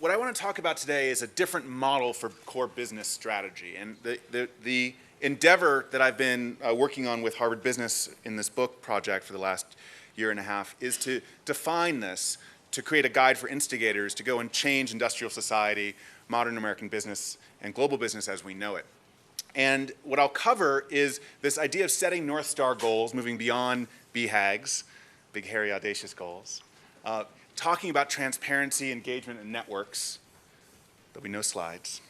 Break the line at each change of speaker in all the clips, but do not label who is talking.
what I want to talk about today is a different model for core business strategy. And the endeavor that I've been working on with Harvard Business in this book project for the last year and a half is to define this, to create a guide for instigators to go and change industrial society, modern American business, and global business as we know it. And what I'll cover is this idea of setting North Star goals, moving beyond BHAGs, big, hairy, audacious goals, talking about transparency, engagement, and networks. There'll be no slides.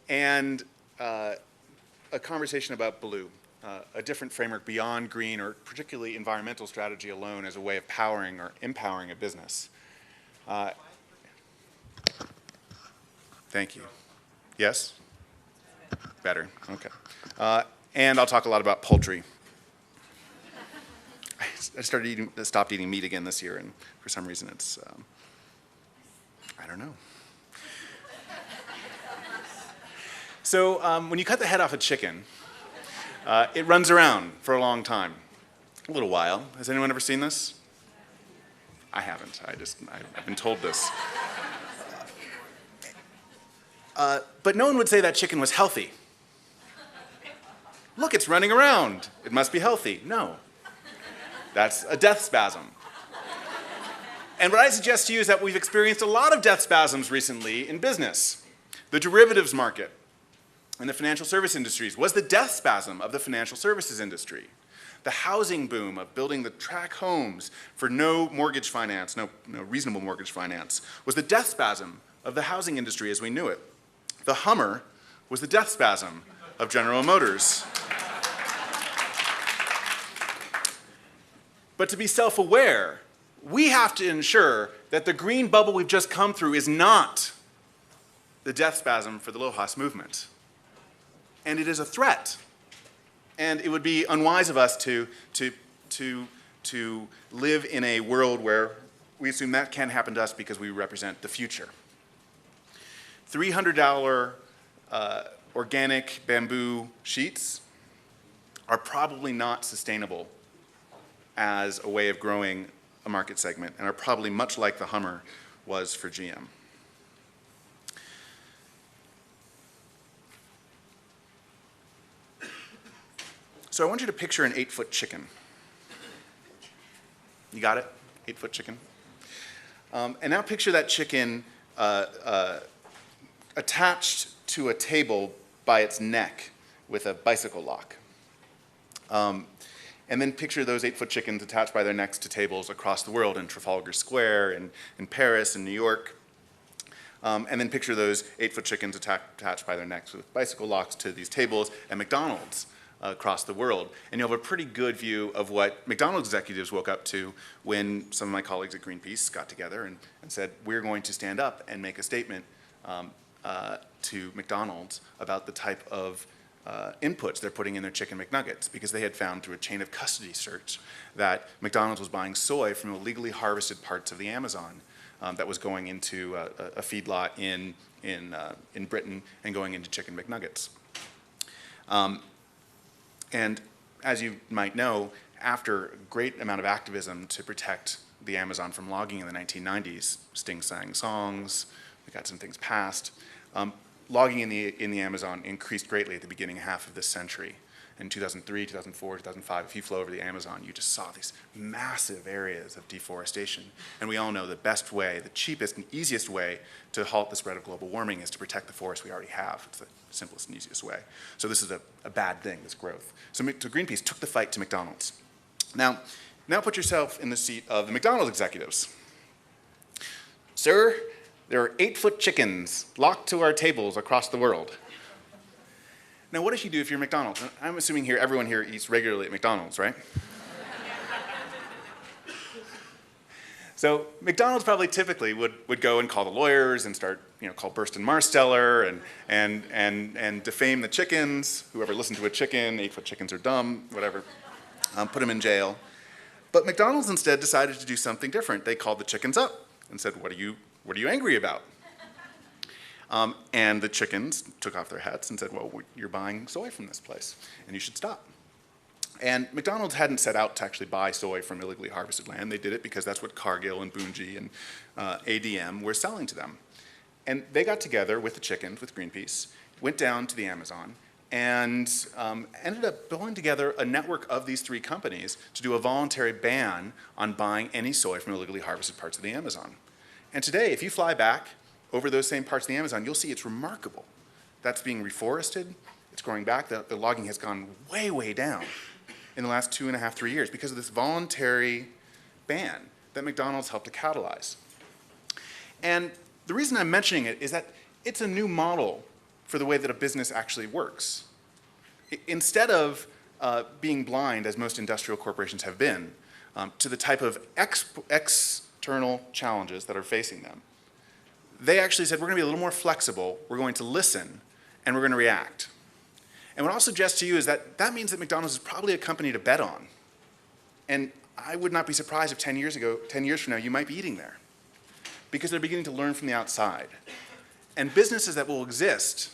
And a conversation about blue, a different framework beyond green or particularly environmental strategy alone as a way of powering or empowering a business. Thank you. Yes? Better, okay. And I'll talk a lot about poultry. I stopped eating meat again this year, and for some reason it's, I don't know. So when you cut the head off a chicken, it runs around for a long time, a little while. Has anyone ever seen this? I haven't. I've been told this. But no one would say that chicken was healthy. Look, it's running around. It must be healthy. No. That's a death spasm. And what I suggest to you is that we've experienced a lot of death spasms recently in business. The derivatives market and the financial service industries was the death spasm of the financial services industry. The housing boom of building the tract homes for no mortgage finance, no reasonable mortgage finance, was the death spasm of the housing industry as we knew it. The Hummer was the death spasm of General Motors. But to be self-aware, we have to ensure that the green bubble we've just come through is not the death spasm for the LOHAS movement. And it is a threat. And it would be unwise of us to live in a world where we assume that can happen to us because we represent the future. $300 organic bamboo sheets are probably not sustainable as a way of growing a market segment and are probably much like the Hummer was for GM. So I want you to picture an 8-foot chicken. You got it? 8-foot chicken? And now picture that chicken attached to a table by its neck with a bicycle lock. And then picture those 8-foot chickens attached by their necks to tables across the world in Trafalgar Square, in Paris, in New York. And then picture those 8-foot chickens attached by their necks with bicycle locks to these tables at McDonald's across the world. And you'll have a pretty good view of what McDonald's executives woke up to when some of my colleagues at Greenpeace got together and said, we're going to stand up and make a statement to McDonald's about the type of inputs they're putting in their chicken McNuggets, because they had found through a chain of custody search that McDonald's was buying soy from illegally harvested parts of the Amazon that was going into a feedlot in Britain and going into chicken McNuggets. And as you might know, after a great amount of activism to protect the Amazon from logging in the 1990s, Sting sang songs, we got some things passed. Logging in the Amazon increased greatly at the beginning half of this century. In 2003, 2004, 2005, if you flew over the Amazon, you just saw these massive areas of deforestation. And we all know the best way, the cheapest and easiest way to halt the spread of global warming is to protect the forests we already have. It's the simplest and easiest way. So this is a bad thing, this growth. So Greenpeace took the fight to McDonald's. Now put yourself in the seat of the McDonald's executives. Sir, there are 8-foot chickens locked to our tables across the world. Now, what does she do if you're McDonald's? I'm assuming here everyone here eats regularly at McDonald's, right? So McDonald's probably typically would go and call the lawyers and start, call Burst and Marsteller and defame the chickens. Whoever listened to a chicken, 8-foot chickens are dumb, whatever. Put them in jail. But McDonald's instead decided to do something different. They called the chickens up and said, what are you angry about? And the chickens took off their hats and said, well, you're buying soy from this place, and you should stop. And McDonald's hadn't set out to actually buy soy from illegally harvested land. They did it because that's what Cargill and Bunge and ADM were selling to them. And they got together with the chickens, with Greenpeace, went down to the Amazon, and ended up pulling together a network of these 3 companies to do a voluntary ban on buying any soy from illegally harvested parts of the Amazon. And today, if you fly back over those same parts of the Amazon, you'll see it's remarkable. That's being reforested, it's growing back, the logging has gone way, way down in the last 2.5, 3 years because of this voluntary ban that McDonald's helped to catalyze. And the reason I'm mentioning it is that it's a new model for the way that a business actually works. Instead of being blind, as most industrial corporations have been, to the type of external challenges that are facing them, they actually said, we're going to be a little more flexible, we're going to listen, and we're going to react. And what I'll suggest to you is that that means that McDonald's is probably a company to bet on. And I would not be surprised if 10 years from now, you might be eating there, because they're beginning to learn from the outside. And businesses that will exist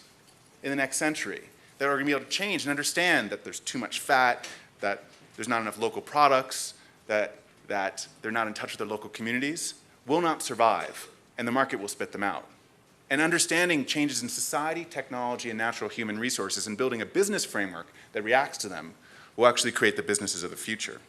in the next century, that are going to be able to change and understand that there's too much fat, that there's not enough local products, that they're not in touch with their local communities, will not survive, and the market will spit them out. And understanding changes in society, technology, and natural human resources and building a business framework that reacts to them will actually create the businesses of the future.